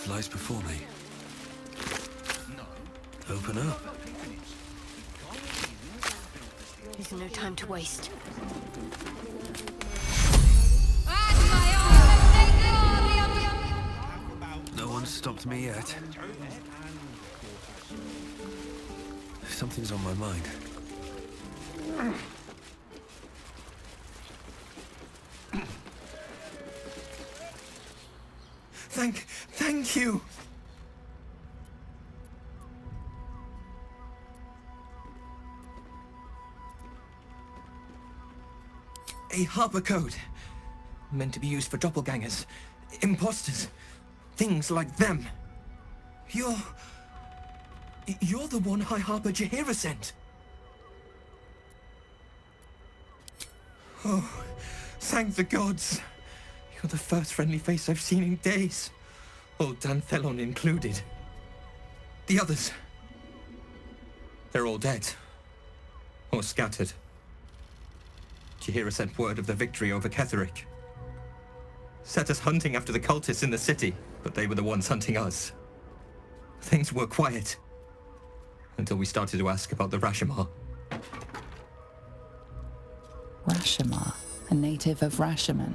path lies before me. Open up. There's no time to waste. No one's stopped me yet. Something's on my mind. Thank you! A harbor code. Meant to be used for doppelgangers, imposters, things like them. You're the one High Harper Jaheira sent. Oh, thank the gods. You're the first friendly face I've seen in days. Old Danthelon included. The others. They're all dead. Or scattered. Jaheira sent word of the victory over Ketheric. Set us hunting after the cultists in the city, but they were the ones hunting us. Things were quiet. Until we started to ask about the Rashomar. Rashomar, a native of Rashomon,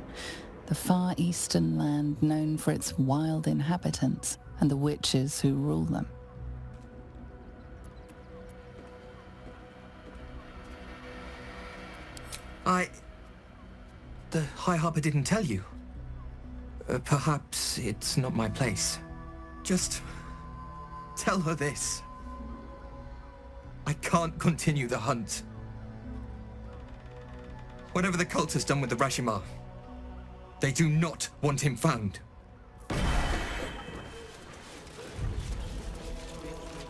the far eastern land known for its wild inhabitants and the witches who rule them. The High Harper didn't tell you. Perhaps it's not my place. Just tell her this. I can't continue the hunt. Whatever the cult has done with the Rashomar, they do not want him found.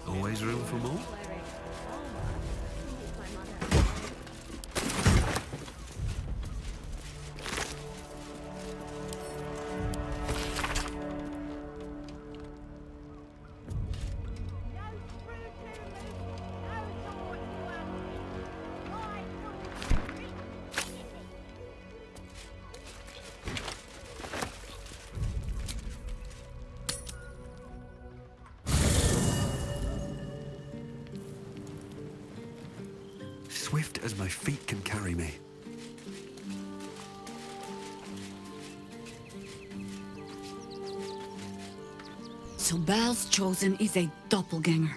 Always room for more? Swift as my feet can carry me. So Bal's chosen is a doppelganger.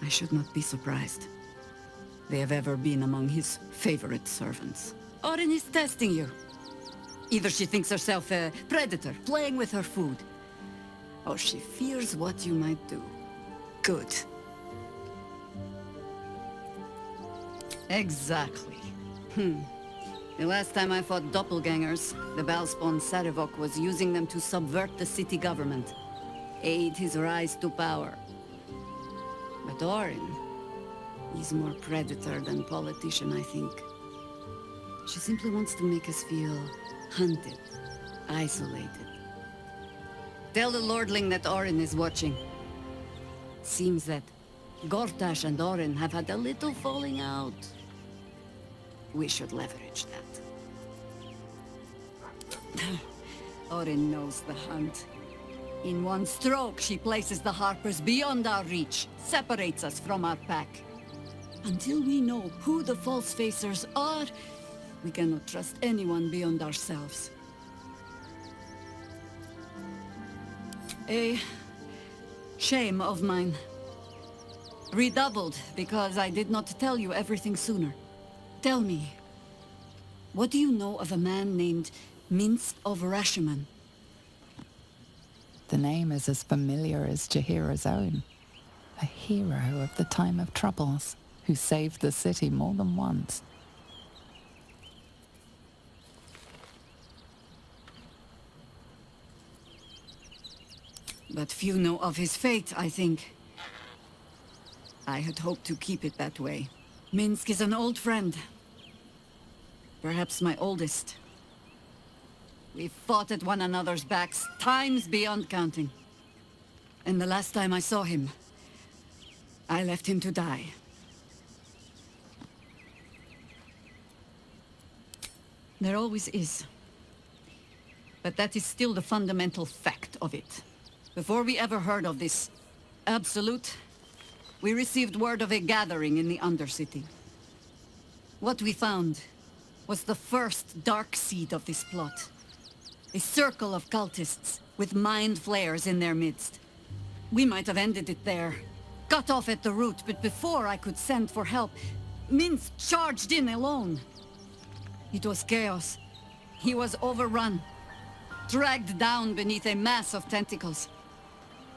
I should not be surprised. They have ever been among his favorite servants. Orin is testing you. Either she thinks herself a predator, playing with her food, or she fears what you might do. Good. Exactly. The last time I fought doppelgangers, the Balspawn Sarevok was using them to subvert the city government, aid his rise to power. But Orin, he's more predator than politician, I think. She simply wants to make us feel hunted, isolated. Tell the Lordling that Orin is watching. Seems that Gortash and Orin have had a little falling out. We should leverage that. Orin knows the hunt. In one stroke, she places the Harpers beyond our reach, separates us from our pack. Until we know who the false facers are, we cannot trust anyone beyond ourselves. A shame of mine. Redoubled because I did not tell you everything sooner. Tell me, what do you know of a man named Minsk of Rashomon? The name is as familiar as Jaheira's own. A hero of the time of troubles, who saved the city more than once. But few know of his fate, I think. I had hoped to keep it that way. Minsk is an old friend. Perhaps my oldest. We fought at one another's backs, times beyond counting. And the last time I saw him, I left him to die. There always is. But that is still the fundamental fact of it. Before we ever heard of this Absolute, we received word of a gathering in the Undercity. What we found was the first dark seed of this plot. A circle of cultists with Mind Flayers in their midst. We might have ended it there, cut off at the root, but before I could send for help, Minsk charged in alone. It was chaos. He was overrun, dragged down beneath a mass of tentacles.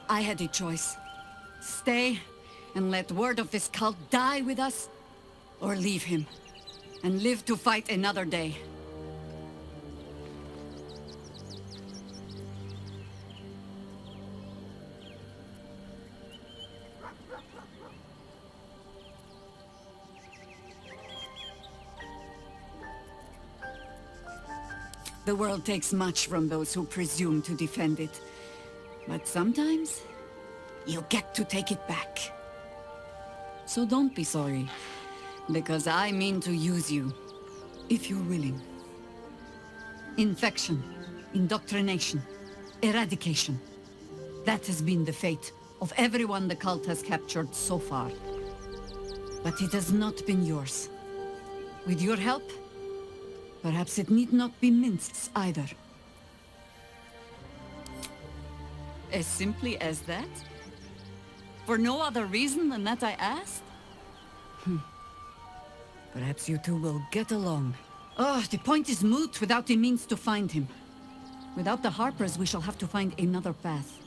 I had a choice. Stay and let word of this cult die with us, or leave him and live to fight another day. The world takes much from those who presume to defend it. But sometimes, you get to take it back. So don't be sorry, because I mean to use you, if you're willing. Infection, indoctrination, eradication. That has been the fate of everyone the cult has captured so far. But it has not been yours. With your help, perhaps it need not be Minsk's either. As simply as that? For no other reason than that I asked? Perhaps you two will get along. Oh, the point is moot without the means to find him. Without the Harpers, we shall have to find another path.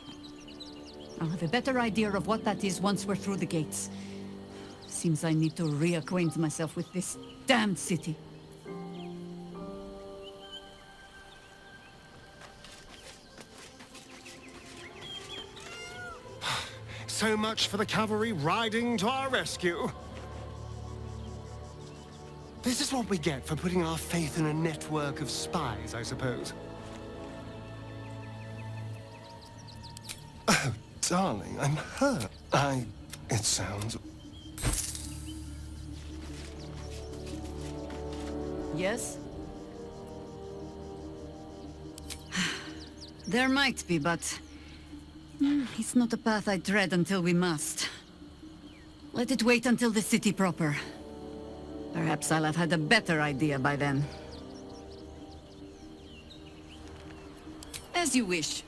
I'll have a better idea of what that is once we're through the gates. Seems I need to reacquaint myself with this damned city. So much for the cavalry riding to our rescue. This is what we get for putting our faith in a network of spies, I suppose. Oh, darling, I'm hurt. It sounds... Yes? There might be, but... it's not a path I tread until we must. Let it wait until the city proper. Perhaps I'll have had a better idea by then. As you wish.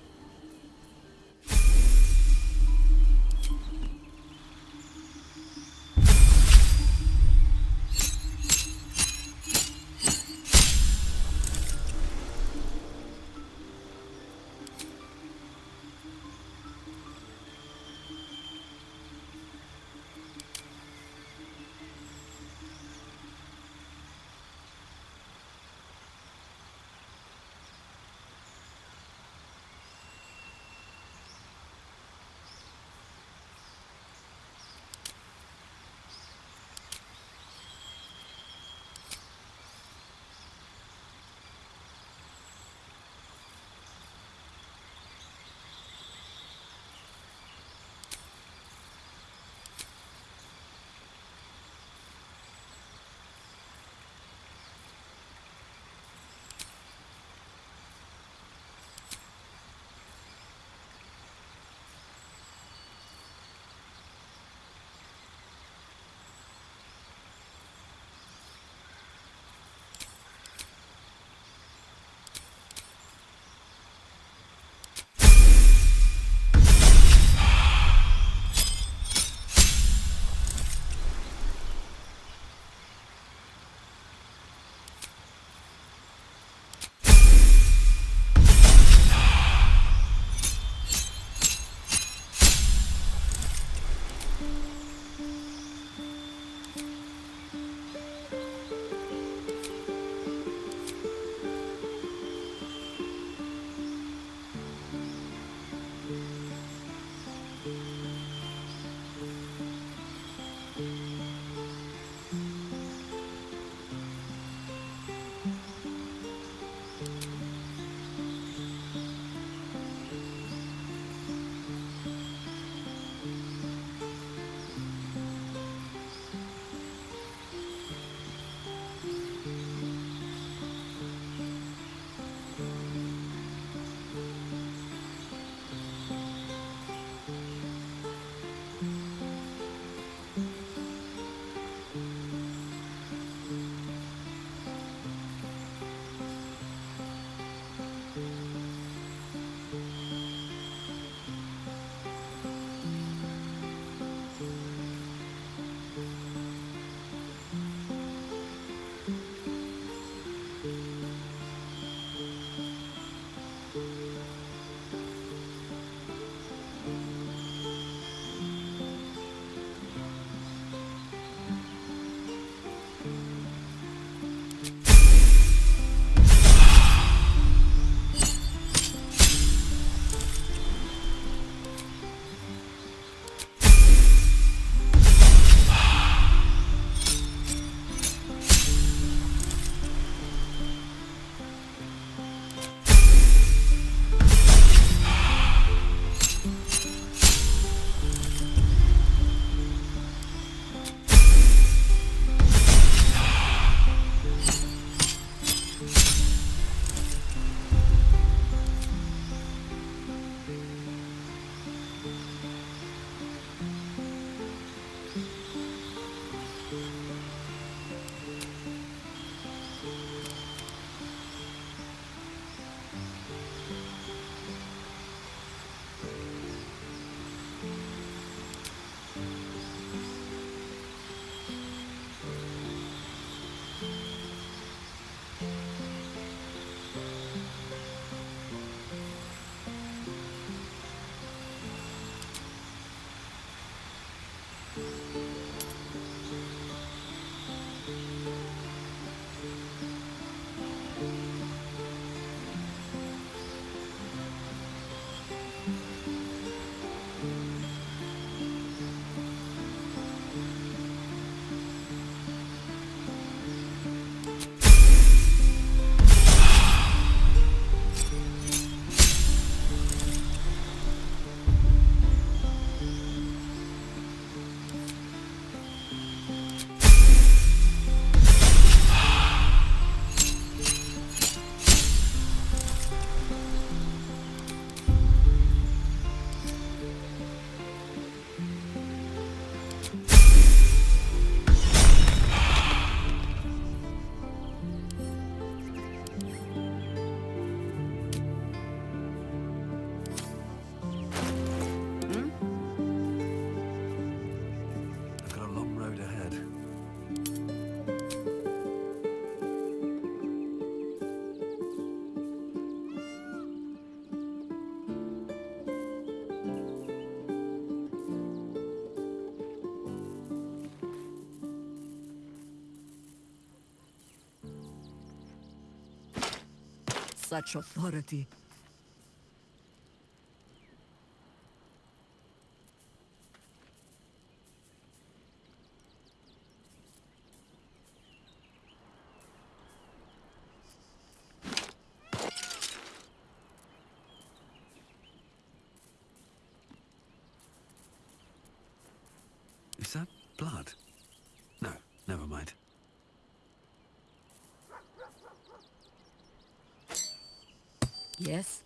such authority. Is that blood? No, never mind. Yes?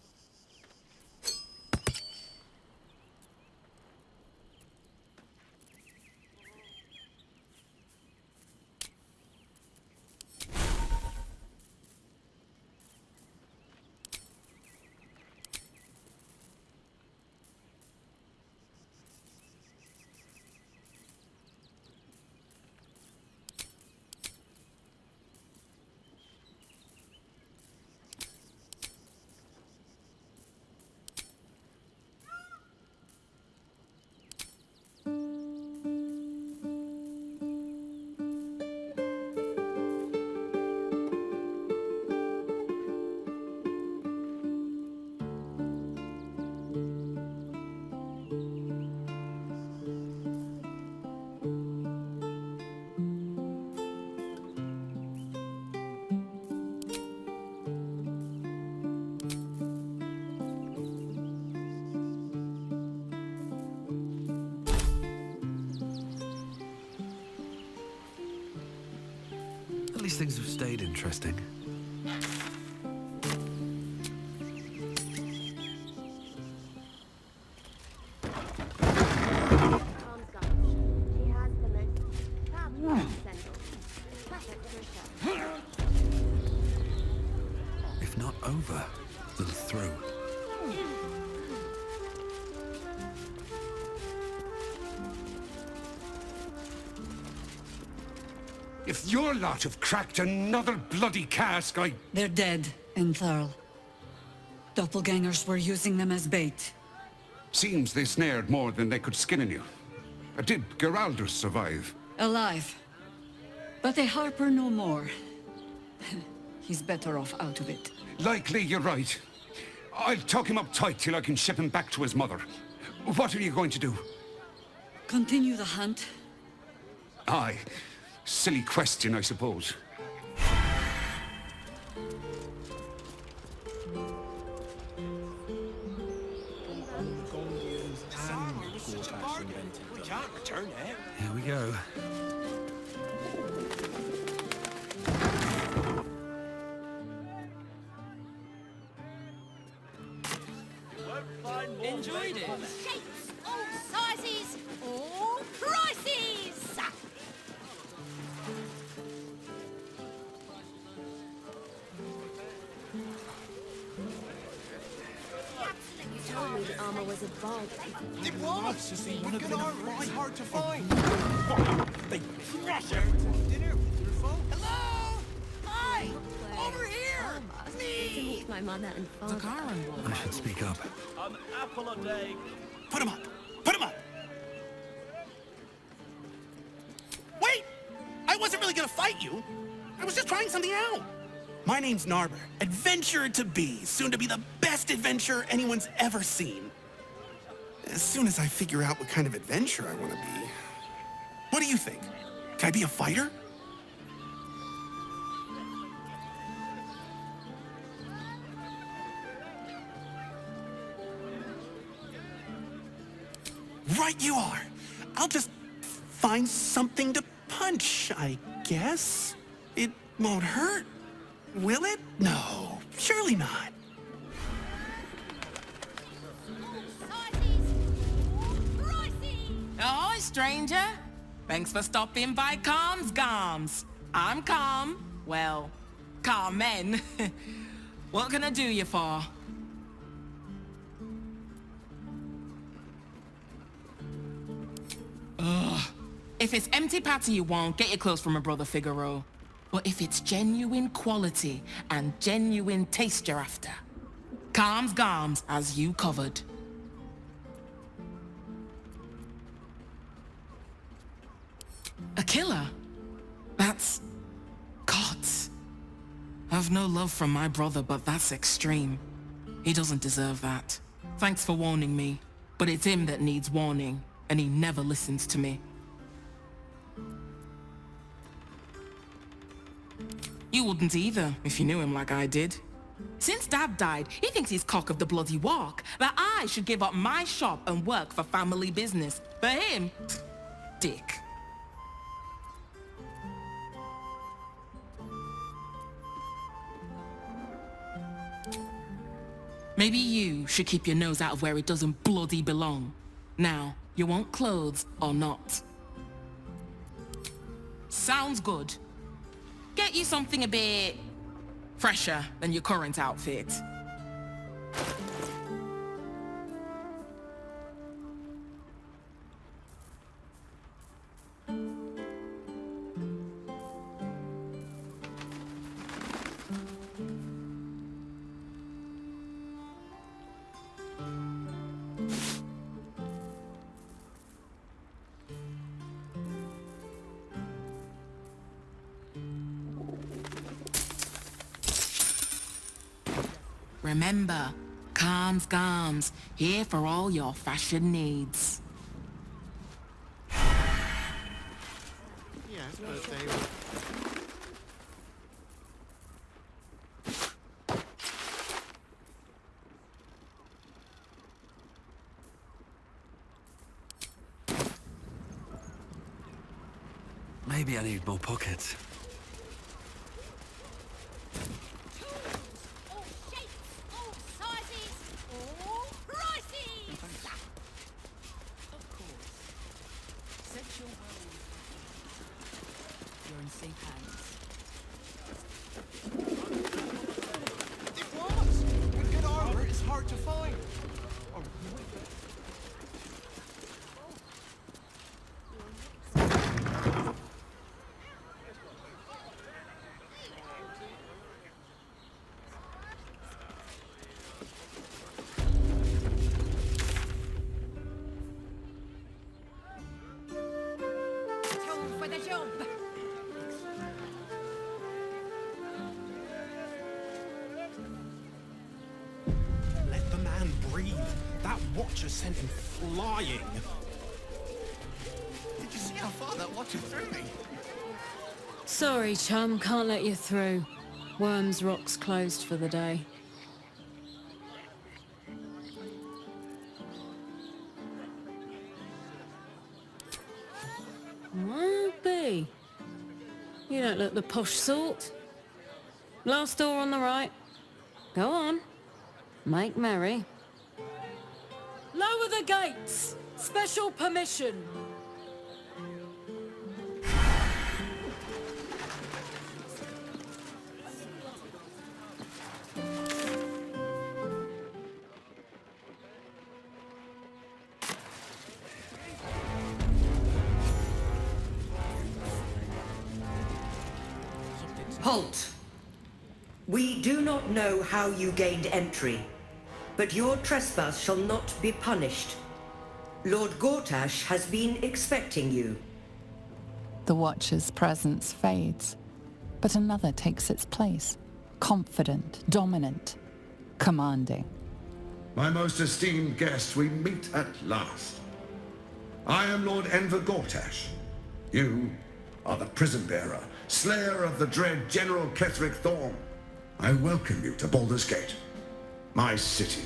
At least things have stayed interesting. If not over, then through. If your lot have cracked another bloody cask, They're dead, Entharl. Doppelgangers were using them as bait. Seems they snared more than they could skin in you. Did Geraldus survive? Alive. But they harper no more. He's better off out of it. Likely you're right. I'll tuck him up tight till I can ship him back to his mother. What are you going to do? Continue the hunt. Aye. Silly question, I suppose. Here we go. Enjoyed it. Shapes, all sizes, all prices! You told me the armor was a Baldur. It was! But good armor is hard to find. They crush it! Dinner with your folk. Hello! Hi! Over here! To Me! meet my mother and father. I should speak up. An apple a day. Put him up! Put him up! Wait! I wasn't really gonna fight you. I was just trying something out. My name's Narber, adventurer to be, soon to be the best adventurer anyone's ever seen. As soon as I figure out what kind of adventurer I want to be. What do you think? Can I be a fighter? Right you are. I'll just find something to punch, I guess. It won't hurt, will it? No, surely not. Ahoy, stranger! Thanks for stopping by Calm's Garms. I'm Calm. Well, Carmen. What can I do you for? Ugh. If it's empty patty you want, get your clothes from my brother Figaro. But if it's genuine quality and genuine taste you're after, Calm's Garms has you covered. A killer? That's... gods. I've no love from my brother, but that's extreme. He doesn't deserve that. Thanks for warning me, but it's him that needs warning, and he never listens to me. You wouldn't either, if you knew him like I did. Since Dad died, he thinks he's cock of the bloody walk, that I should give up my shop and work for family business. For him, dick. Maybe you should keep your nose out of where it doesn't bloody belong. Now, you want clothes or not? Sounds good. Get you something a bit fresher than your current outfit. Remember, Calm's Garms, here for all your fashion needs. Yes, but they were... Maybe I need more pockets. All shapes, all sizes, all prices! Of course. Set your will. You're in safe hands. It was! But good armor is hard to find. Oh, Tool for the job. Let the man breathe. That watcher sent him flying. did you see how far that watcher threw me? Sorry, chum, can't let you through. Worms Rock's closed for the day. Might be. You don't look the posh sort. Last door on the right. Go on. Make merry. Lower the gates! Special permission! Halt! We do not know how you gained entry, but your trespass shall not be punished. Lord Gortash has been expecting you. The Watcher's presence fades, but another takes its place. Confident, dominant, commanding. My most esteemed guest, we meet at last. I am Lord Enver Gortash. You are the prison bearer, slayer of the dread General Ketheric Thorm. I welcome you to Baldur's Gate, my city.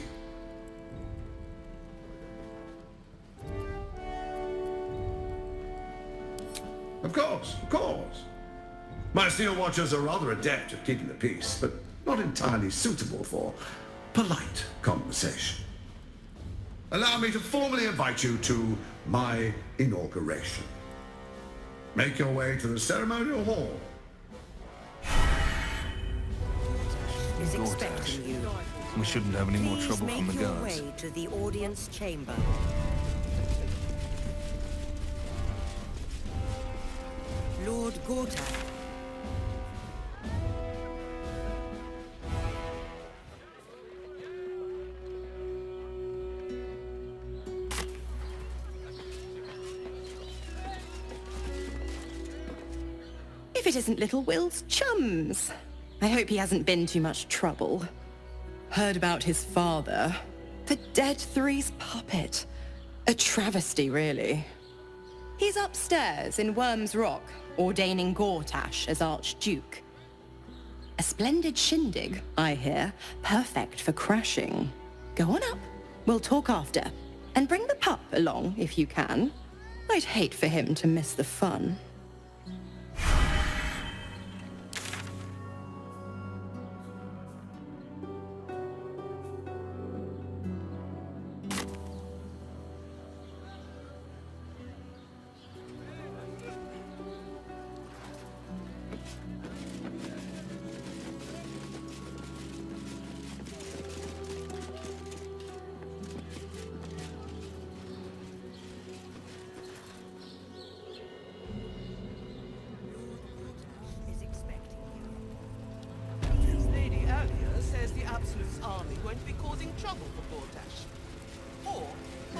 Of course, of course. My Steel Watchers are rather adept at keeping the peace, but not entirely suitable for polite conversation. Allow me to formally invite you to my inauguration. Make your way to the ceremonial hall. Is expecting you. We shouldn't have any more trouble from the Please make your guards. way to the audience chamber. Lord Gortash. If it isn't little Will's chums. I hope he hasn't been too much trouble. Heard about his father. The dead Three's puppet. A travesty, really. He's upstairs in Worm's Rock, ordaining Gortash as Archduke. A splendid shindig, I hear. Perfect for crashing. Go on up. We'll talk after. And bring the pup along, if you can. I'd hate for him to miss the fun.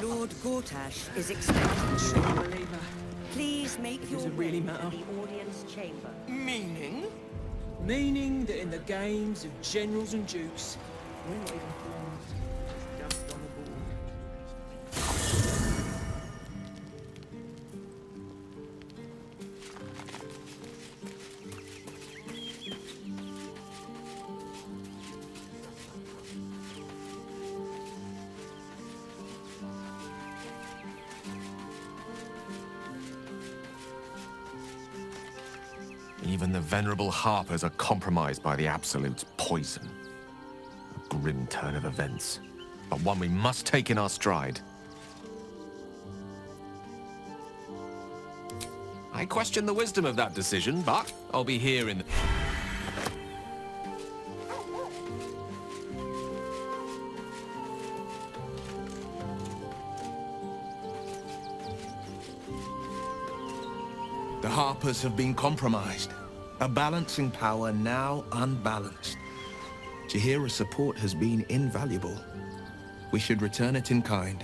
Lord Gortash is expecting you. Please make your way to the audience chamber. Meaning? Meaning that in the games of generals and dukes, we're not even pawns, just on the board. Even the venerable harpers are compromised by the Absolute's poison. A grim turn of events, but one we must take in our stride. I question the wisdom of that decision, but I'll be here in the... The Harpers have been compromised. A balancing power now unbalanced. Jahira's support has been invaluable. We should return it in kind.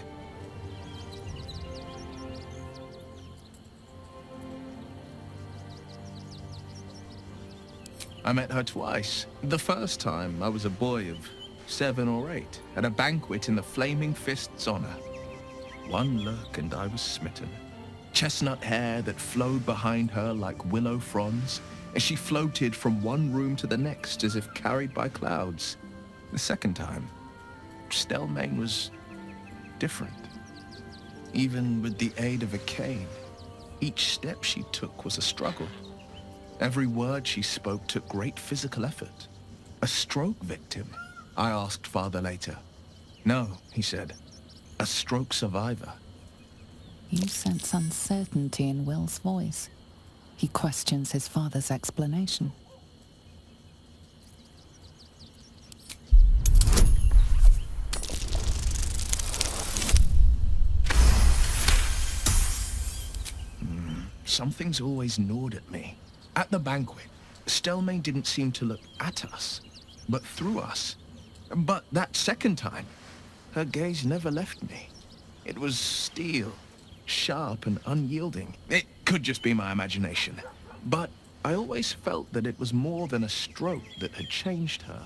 I met her twice. The first time, I was a boy of 7 or 8, at a banquet in the Flaming Fist's honor. One look and I was smitten. Chestnut hair that flowed behind her like willow fronds, as she floated from one room to the next as if carried by clouds. The second time, Stelmane was different. Even with the aid of a cane, each step she took was a struggle. Every word she spoke took great physical effort. A stroke victim, I asked Father later. No, he said, a stroke survivor. You sense uncertainty in Will's voice. He questions his father's explanation. Something's always gnawed at me. At the banquet, Stelmane didn't seem to look at us, but through us. But that second time, her gaze never left me. It was steel, sharp and unyielding. It could just be my imagination. But I always felt that it was more than a stroke that had changed her.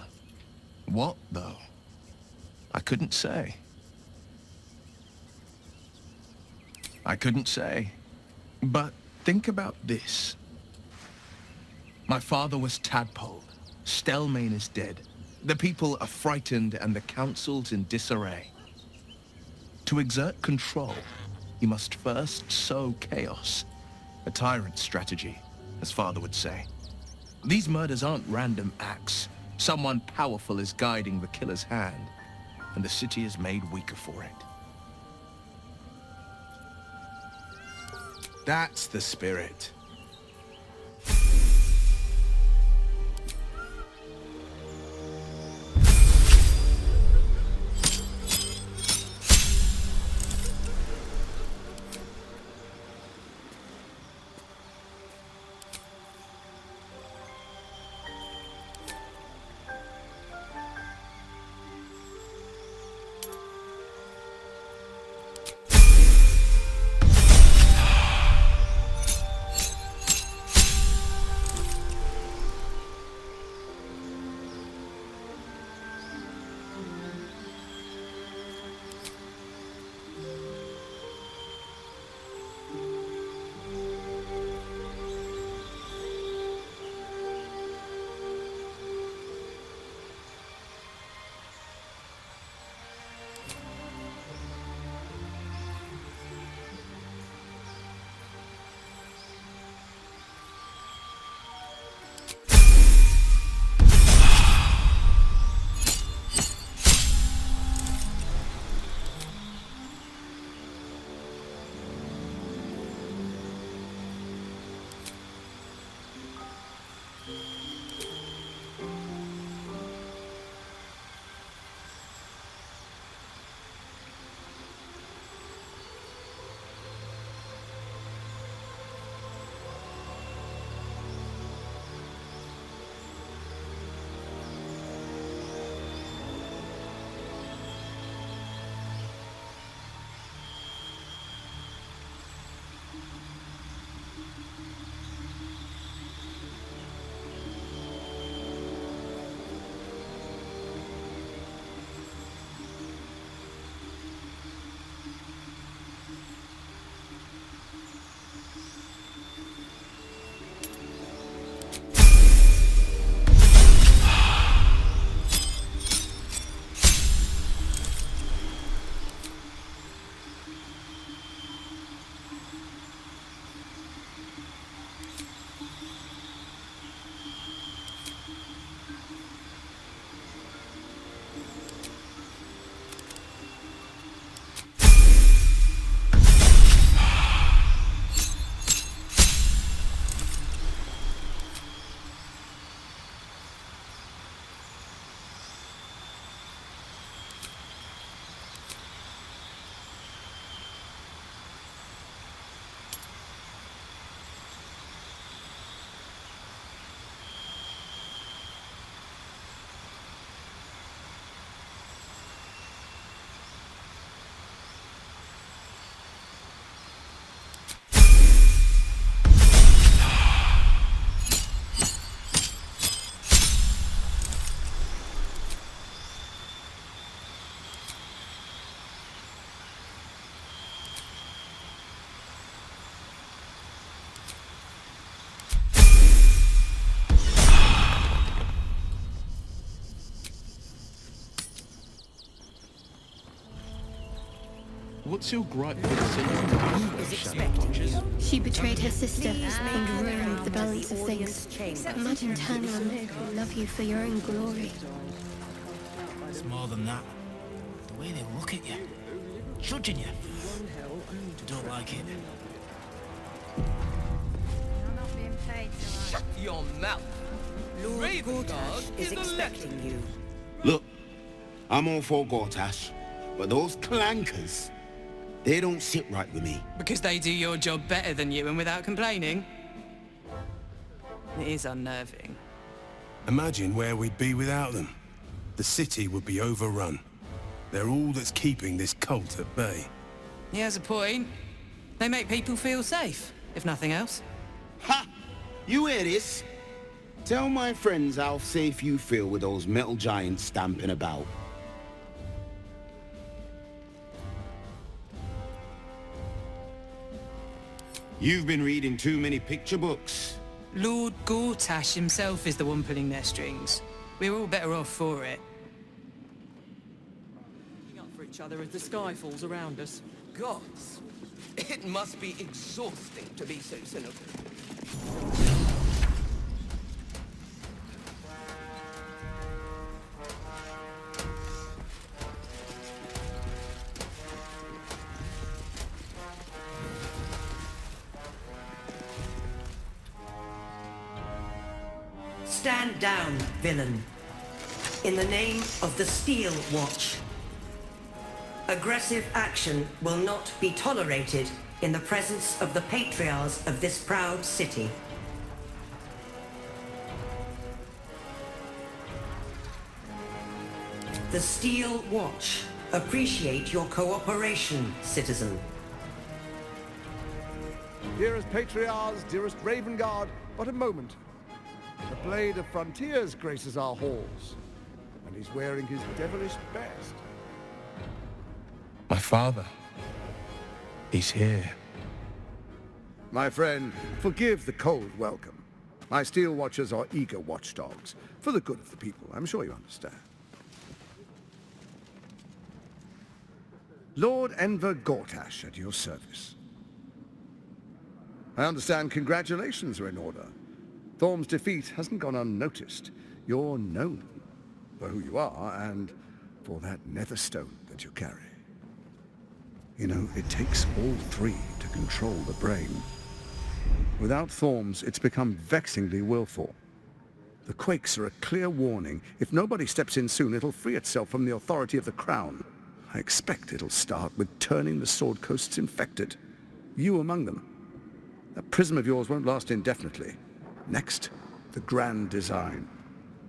What, though? I couldn't say. But think about this. My father was tadpoled. Stelmane is dead. The people are frightened and the council's in disarray. To exert control, you must first sow chaos. A tyrant's strategy, as Father would say. These murders aren't random acts. Someone powerful is guiding the killer's hand, and the city is made weaker for it. That's the spirit. What's your gripe with Satan? She betrayed her sister and ruined the balance of things. Imagine turning on those who love you for your own glory. It's more than that. The way they look at you, judging you. I don't like it. I'm not being paid, Shut your mouth. Lord Gortash is expecting you. Look, I'm all for Gortash, but those clankers, they don't sit right with me. Because they do your job better than you and without complaining? It is unnerving. Imagine where we'd be without them. The city would be overrun. They're all that's keeping this cult at bay. He has a point. They make people feel safe, if nothing else. Ha! You hear this? Tell my friends how safe you feel with those metal giants stamping about. You've been reading too many picture books. Lord Gortash himself is the one pulling their strings. We're all better off for it. Up for each other as the sky falls around us. Gods, it must be exhausting to be so cynical. Stand down, villain. In the name of the Steel Watch. Aggressive action will not be tolerated in the presence of the patriarchs of this proud city. The Steel Watch appreciate your cooperation, citizen. Dearest Patriarchs, dearest Raven Guard, but a moment. The Blade of Frontiers graces our halls, and he's wearing his devilish best. My father. He's here. My friend, forgive the cold welcome. My Steel Watchers are eager watchdogs, for the good of the people, I'm sure you understand. Lord Enver Gortash at your service. I understand congratulations are in order. Thorm's defeat hasn't gone unnoticed. You're known for who you are and for that netherstone that you carry. You know, it takes all three to control the brain. Without Thorms, it's become vexingly willful. The quakes are a clear warning. If nobody steps in soon, it'll free itself from the authority of the crown. I expect it'll start with turning the Sword Coasts infected. You among them. That prism of yours won't last indefinitely. Next, the grand design.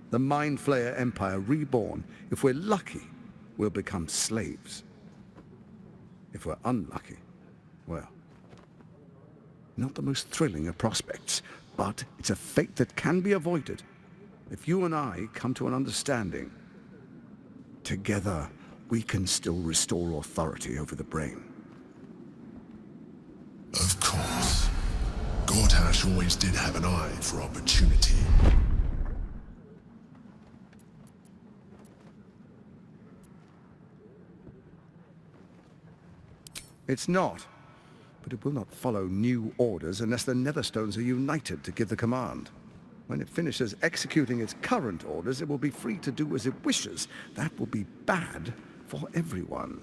The Mind Flayer Empire reborn. If we're lucky, we'll become slaves. If we're unlucky, well, not the most thrilling of prospects, but it's a fate that can be avoided if you and I come to an understanding. Together, we can still restore authority over the brain. Of course. Gortash always did have an eye for opportunity. It's not, but it will not follow new orders unless the Netherstones are united to give the command. When it finishes executing its current orders, it will be free to do as it wishes. That will be bad for everyone.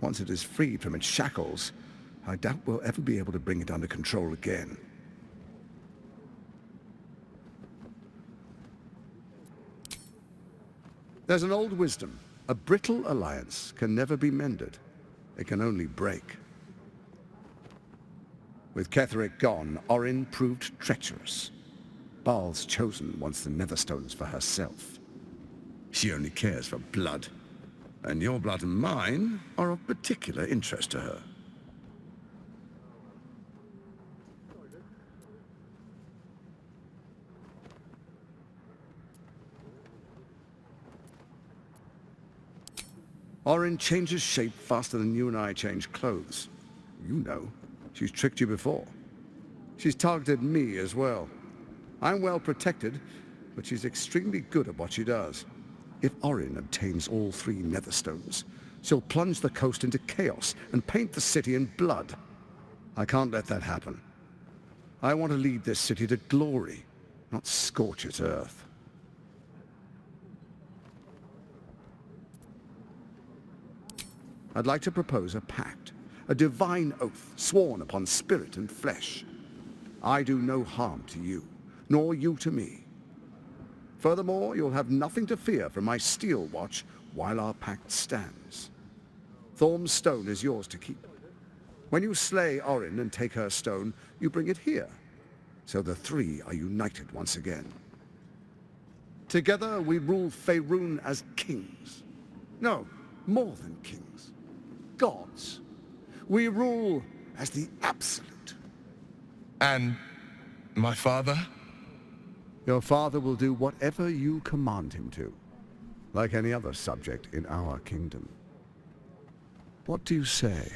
Once it is freed from its shackles, I doubt we'll ever be able to bring it under control again. There's an old wisdom. A brittle alliance can never be mended. It can only break. With Ketheric gone, Orin proved treacherous. Baal's chosen wants the Netherstones for herself. She only cares for blood. And your blood and mine are of particular interest to her. Orin changes shape faster than you and I change clothes. You know, she's tricked you before. She's targeted me as well. I'm well protected, but she's extremely good at what she does. If Orin obtains all three Netherstones, She'll plunge the coast into chaos and paint the city in blood. I can't let that happen. I want to lead this city to glory, not scorch its earth. I'd like to propose a pact, a divine oath sworn upon spirit and flesh. I do no harm to you, nor you to me. Furthermore, you'll have nothing to fear from my steel watch while our pact stands. Thorm's stone is yours to keep. When you slay Orin and take her stone, you bring it here, so the three are united once again. Together we rule Faerun as kings. No, more than kings. Gods. We rule as the Absolute. And my father? Your father will do whatever you command him to, like any other subject in our kingdom. What do you say?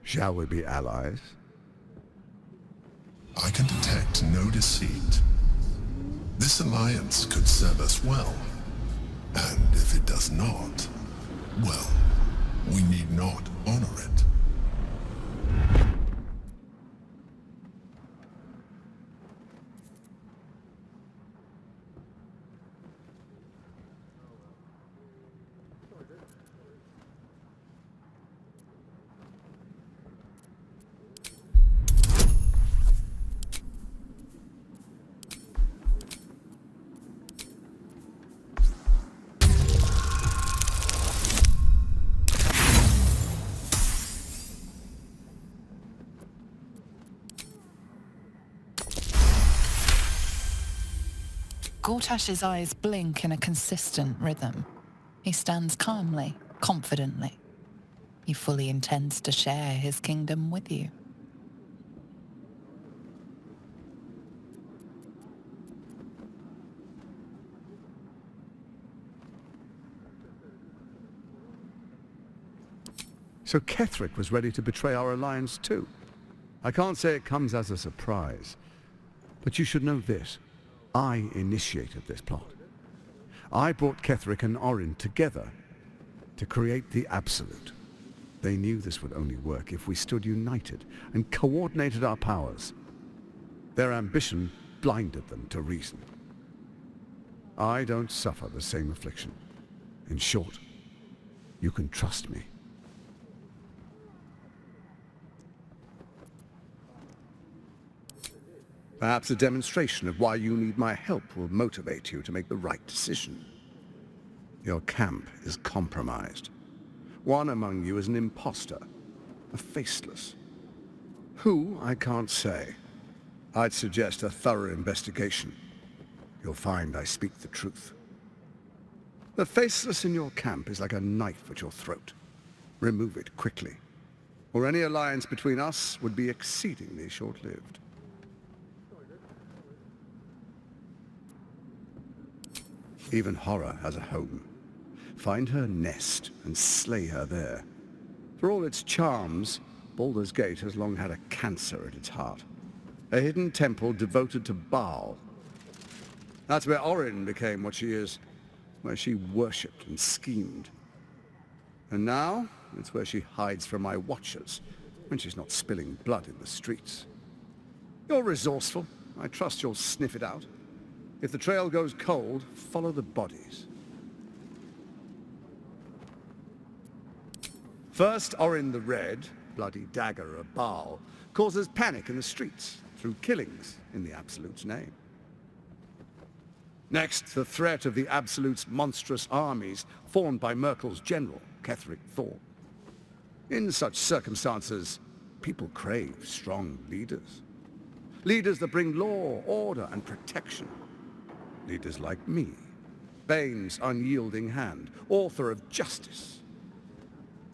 Shall we be allies? I can detect no deceit. This alliance could serve us well. And if it does not, well, we need not honor it. Gortash's eyes blink in a consistent rhythm. He stands calmly, confidently. He fully intends to share his kingdom with you. So Ketheric was ready to betray our alliance too. I can't say it comes as a surprise, but you should know this. I initiated this plot. I brought Ketheric and Orin together to create the Absolute. They knew this would only work if we stood united and coordinated our powers. Their ambition blinded them to reason. I don't suffer the same affliction. In short, you can trust me. Perhaps a demonstration of why you need my help will motivate you to make the right decision. Your camp is compromised. One among you is an imposter, a faceless. Who, I can't say. I'd suggest a thorough investigation. You'll find I speak the truth. The faceless in your camp is like a knife at your throat. Remove it quickly, or any alliance between us would be exceedingly short-lived. Even horror has a home. Find her nest and slay her there. For all its charms, Baldur's Gate has long had a cancer at its heart. A hidden temple devoted to Baal. That's where Orin became what she is, where she worshipped and schemed. And now, it's where she hides from my watchers, when she's not spilling blood in the streets. You're resourceful. I trust you'll sniff it out. If the trail goes cold, follow the bodies. First, Orin the Red, bloody dagger of Baal, causes panic in the streets through killings in the Absolute's name. Next, the threat of the Absolute's monstrous armies formed by Merkel's general, Ketheric Thorm. In such circumstances, people crave strong leaders. Leaders that bring law, order, and protection. Leaders like me, Bane's unyielding hand, author of justice.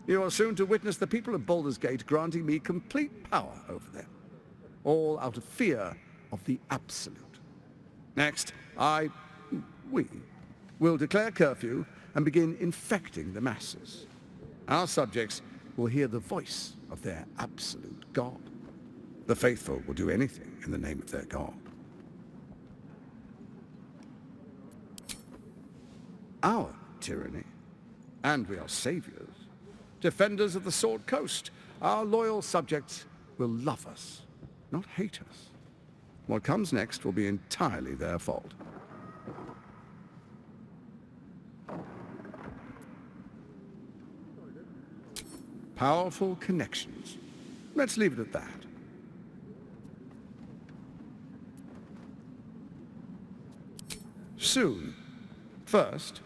You are soon to witness the people of Baldur's Gate granting me complete power over them, all out of fear of the Absolute. Next, we, will declare curfew and begin infecting the masses. Our subjects will hear the voice of their absolute God. The faithful will do anything in the name of their God. Our tyranny, and we are saviors, defenders of the Sword Coast. Our loyal subjects will love us, not hate us. What comes next will be entirely their fault. Powerful connections. Let's leave it at that. Soon. First,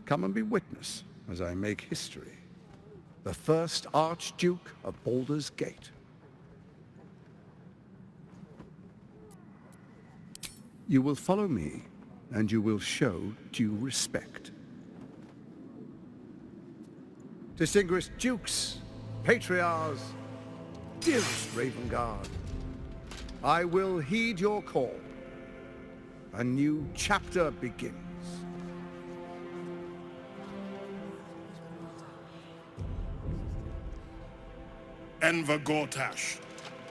come and be witness as I make history. The first Archduke of Baldur's Gate. You will follow me, and you will show due respect. Distinguished dukes, patriarchs, dearest Ravengard, I will heed your call. A new chapter begins. Enver Gortash,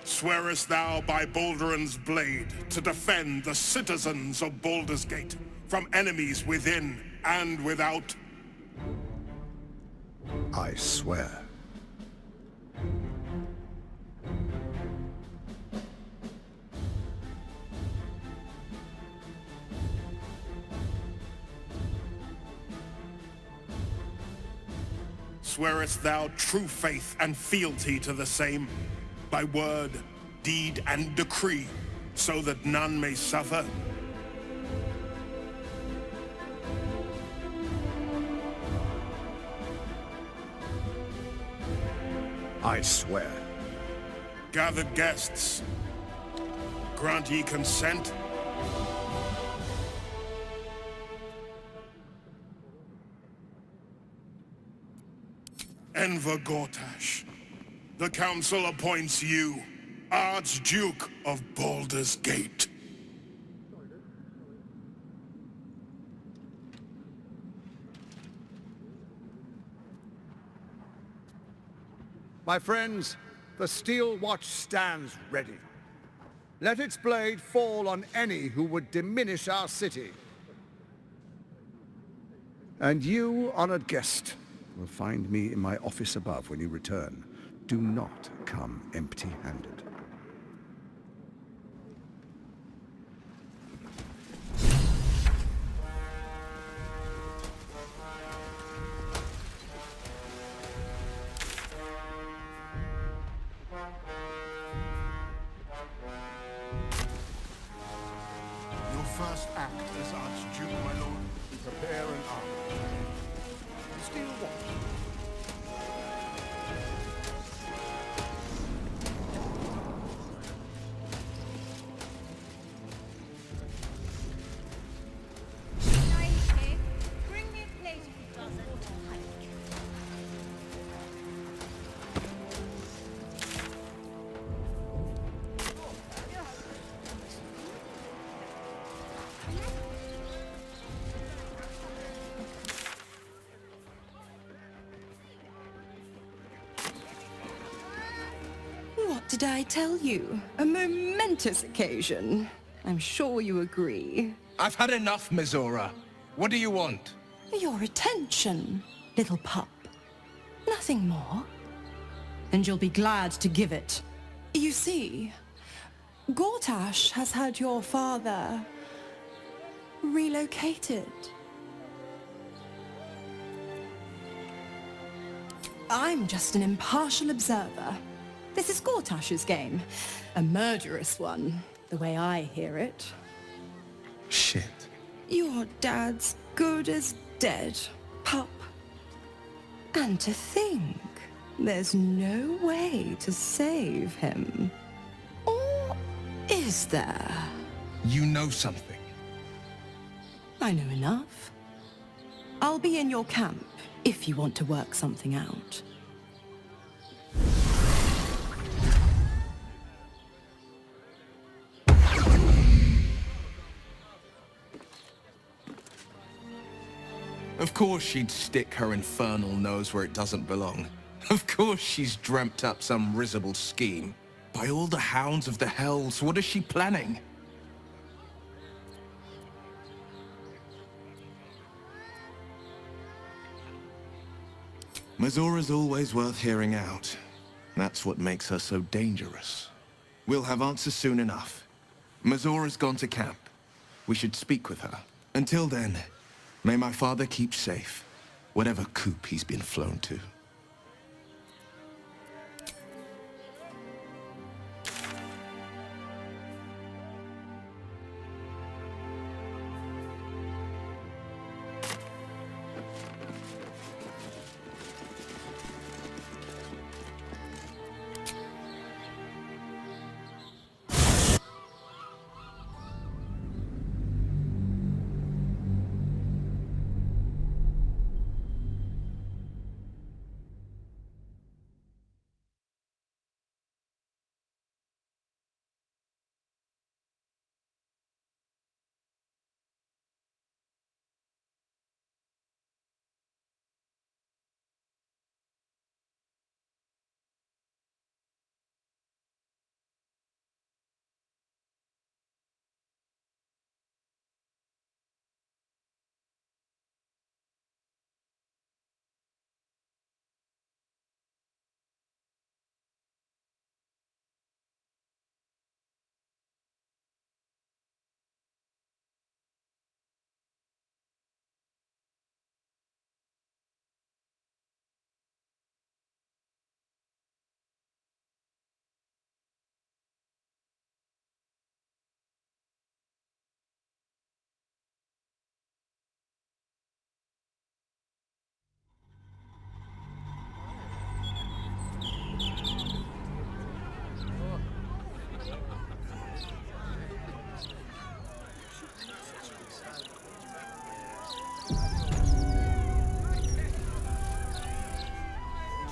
swearest thou by Balduran's blade to defend the citizens of Baldur's Gate from enemies within and without? I swear. Swearest thou true faith and fealty to the same, by word, deed, and decree, so that none may suffer? I swear. Gathered guests, grant ye consent? Enver Gortash, the Council appoints you Archduke of Baldur's Gate. My friends, the Steel Watch stands ready. Let its blade fall on any who would diminish our city. And you, honored guest, will find me in my office above when you return. Do not come empty-handed. Your first act as Archduke, my lord, prepare an army. Steel Watch. Bring me a plate if it doesn't. What did I tell you? A momentous occasion. I'm sure you agree. I've had enough, Mizora. What do you want? Your attention, little pup. Nothing more. And you'll be glad to give it. You see, Gortash has had your father relocated. I'm just an impartial observer. This is Gortash's game. A murderous one, the way I hear it. Shit. Your dad's good as dead, pup. And to think, there's no way to save him. Or is there? You know something. I know enough. I'll be in your camp if you want to work something out. Of course she'd stick her infernal nose where it doesn't belong. Of course she's dreamt up some risible scheme. By all the hounds of the hells, what is she planning? Mazora's always worth hearing out. That's what makes her so dangerous. We'll have answers soon enough. Mazora's gone to camp. We should speak with her. Until then, may my father keep safe, whatever coop he's been flown to.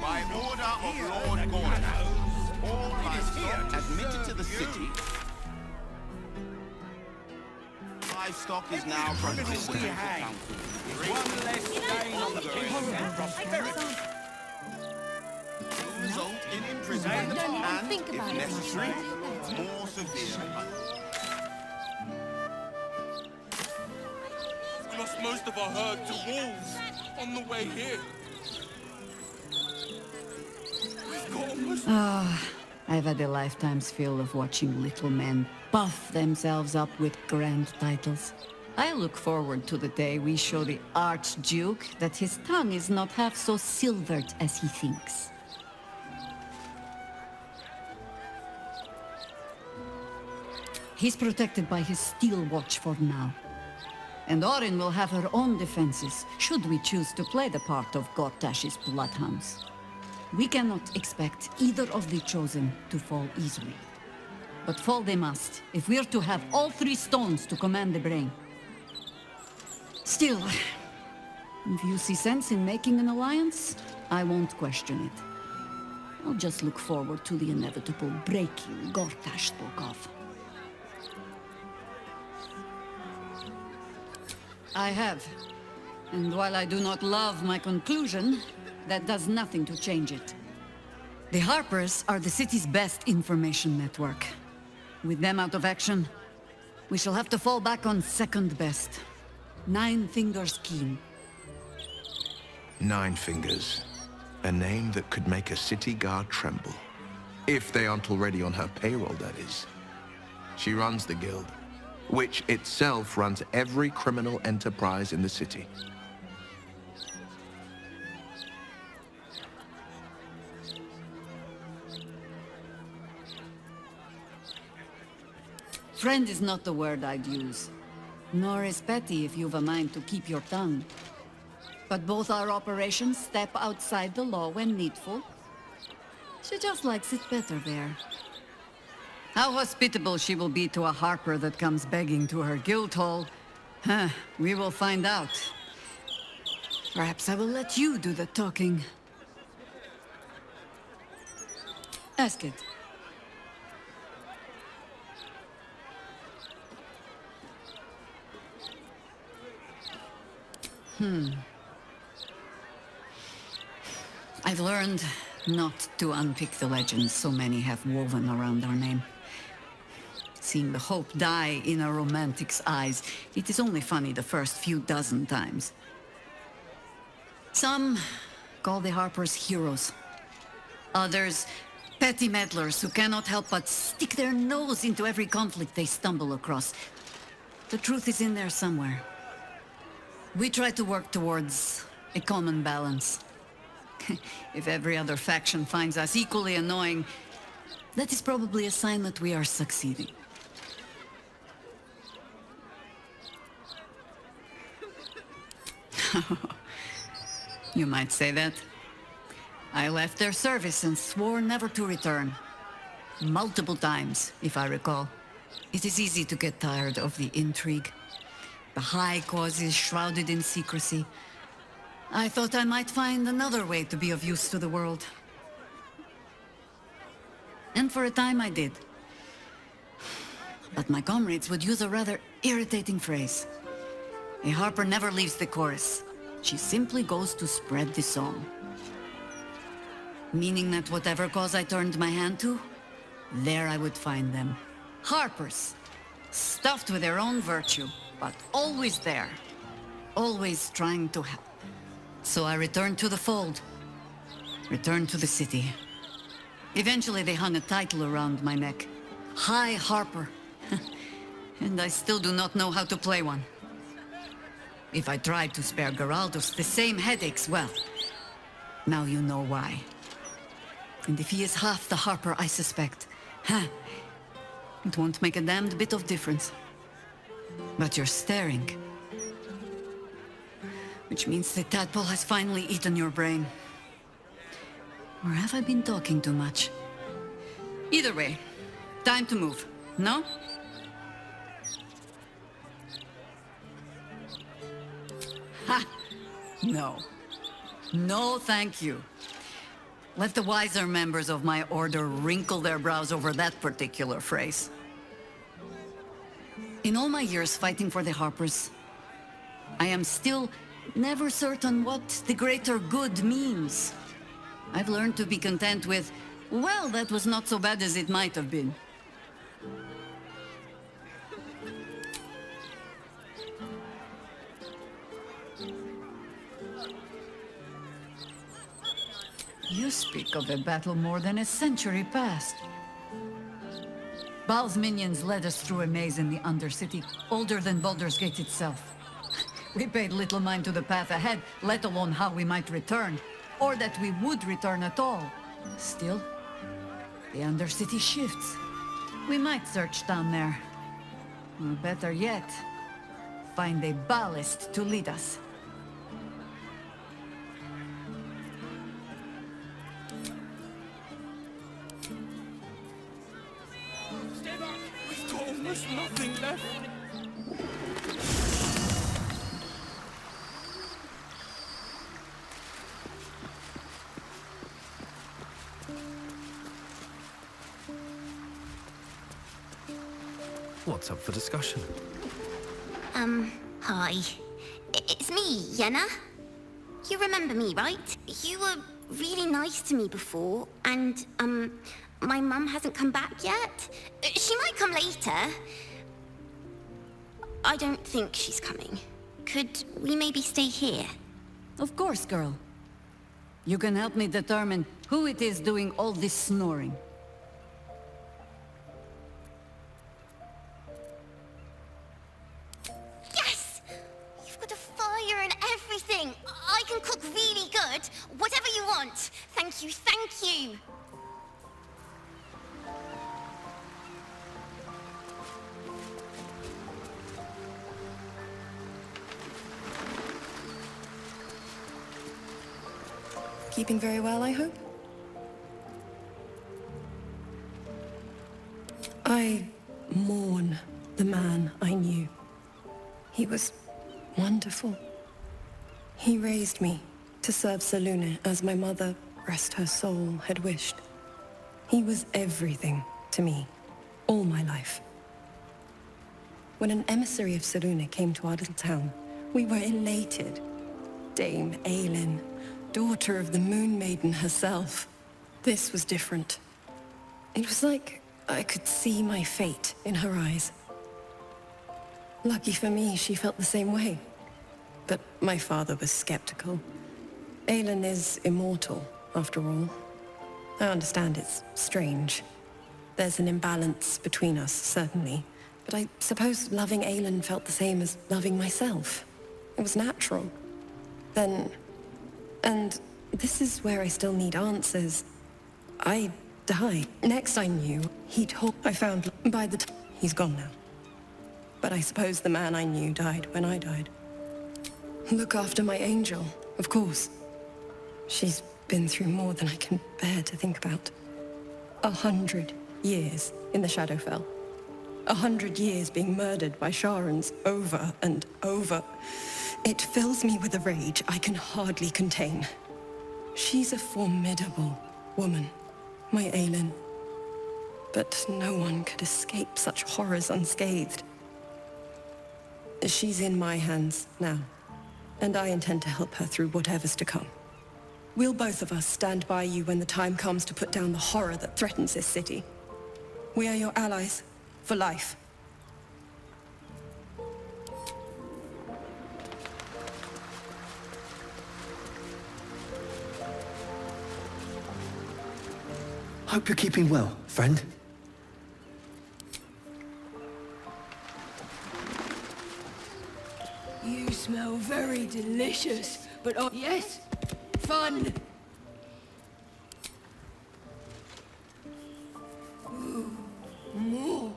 By order of Lord Gordon, all livestock admitted to the city. Livestock is now prohibited. One less stain on the king's prosperity. Will result in imprisonment and, if necessary, more severe punishment. We lost most of our herd to wolves on the way here. Ah, I've had a lifetime's fill of watching little men puff themselves up with grand titles. I look forward to the day we show the Archduke that his tongue is not half so silvered as he thinks. He's protected by his steel watch for now. And Orin will have her own defenses, should we choose to play the part of Gortash's bloodhounds. We cannot expect either of the Chosen to fall easily. But fall they must, if we're to have all three stones to command the brain. Still, if you see sense in making an alliance, I won't question it. I'll just look forward to the inevitable breaking Gortash spoke of. I have. And while I do not love my conclusion, that does nothing to change it. The Harpers are the city's best information network. With them out of action, we shall have to fall back on second best. Nine Fingers Keen. Nine Fingers. A name that could make a city guard tremble. If they aren't already on her payroll, that is. She runs the guild, which itself runs every criminal enterprise in the city. Friend is not the word I'd use. Nor is petty if you've a mind to keep your tongue. But both our operations step outside the law when needful. She just likes it better there. How hospitable she will be to a Harper that comes begging to her guild hall, we will find out. Perhaps I will let you do the talking. Ask it. I've learned not to unpick the legends so many have woven around our name. Seeing the hope die in a romantic's eyes, it is only funny the first few dozen times. Some call the Harpers heroes. Others, petty meddlers who cannot help but stick their nose into every conflict they stumble across. The truth is in there somewhere. We try to work towards a common balance. If every other faction finds us equally annoying, that is probably a sign that we are succeeding. You might say that. I left their service and swore never to return. Multiple times, if I recall. It is easy to get tired of the intrigue. The high causes shrouded in secrecy. I thought I might find another way to be of use to the world. And for a time I did. But my comrades would use a rather irritating phrase. A harper never leaves the chorus. She simply goes to spread the song. Meaning that whatever cause I turned my hand to, there I would find them. Harpers, stuffed with their own virtue, but always there. Always trying to help. So I returned to the fold. Returned to the city. Eventually they hung a title around my neck. High Harper. And I still do not know how to play one. If I tried to spare Geraldus the same headaches, well, now you know why. And if he is half the Harper I suspect, it won't make a damned bit of difference. But you're staring. Which means the tadpole has finally eaten your brain. Or have I been talking too much? Either way, time to move, no? Ha! No. No, thank you. Let the wiser members of my order wrinkle their brows over that particular phrase. In all my years fighting for the Harpers, I am still never certain what the greater good means. I've learned to be content with, well, that was not so bad as it might have been. You speak of a battle more than a century past. Baal's minions led us through a maze in the Undercity, older than Baldur's Gate itself. We paid little mind to the path ahead, let alone how we might return, or that we would return at all. Still, the Undercity shifts. We might search down there. Or better yet, find a ballast to lead us. We've got almost nothing left. What's up for discussion? Hi. It's me, Yenna. You remember me, right? You were really nice to me before, and, my mum hasn't come back yet. She might come later. I don't think she's coming. Could we maybe stay here? Of course, girl. You can help me determine who it is doing all this snoring. Yes! You've got a fire and everything. I can cook really good. Whatever you want. Thank you, thank you. Keeping very well, I hope? I mourn the man I knew. He was wonderful. He raised me to serve Selûne as my mother, rest her soul, had wished. He was everything to me, all my life. When an emissary of Selûne came to our little town, we were elated. Dame Aelin, daughter of the Moon Maiden herself. This was different. It was like I could see my fate in her eyes. Lucky for me, she felt the same way. But my father was skeptical. Aelin is immortal, after all. I understand it's strange. There's an imbalance between us, certainly. But I suppose loving Aelin felt the same as loving myself. It was natural. Then... And this is where I still need answers. I died. Next I knew, he'd I found by the time... He's gone now. But I suppose the man I knew died when I died. Look after my angel, of course. She's been through more than I can bear to think about. 100 years in the Shadowfell. 100 years being murdered by Sharans over and over. It fills me with a rage I can hardly contain. She's a formidable woman, my Aelin. But no one could escape such horrors unscathed. She's in my hands now, and I intend to help her through whatever's to come. We'll both of us stand by you when the time comes to put down the horror that threatens this city. We are your allies, for life. Hope you're keeping well, friend. You smell very delicious, but oh yes, fun. Ooh, more.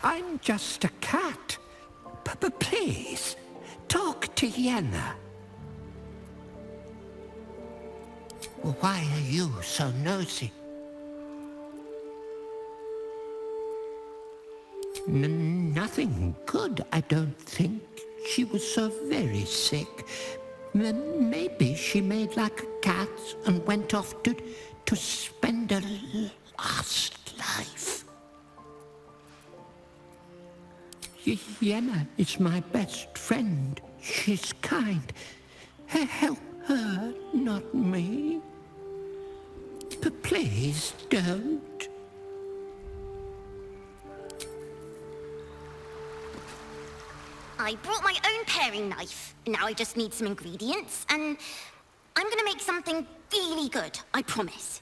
I'm just a cat. But please, talk to Yenna. Why are you so nosy? Nothing good, I don't think. She was so very sick. Maybe she made like a cat and went off to spend her last life. Yenna is my best friend. She's kind. Help her, not me. But please don't. I brought my own paring knife. Now I just need some ingredients, and I'm gonna make something really good, I promise.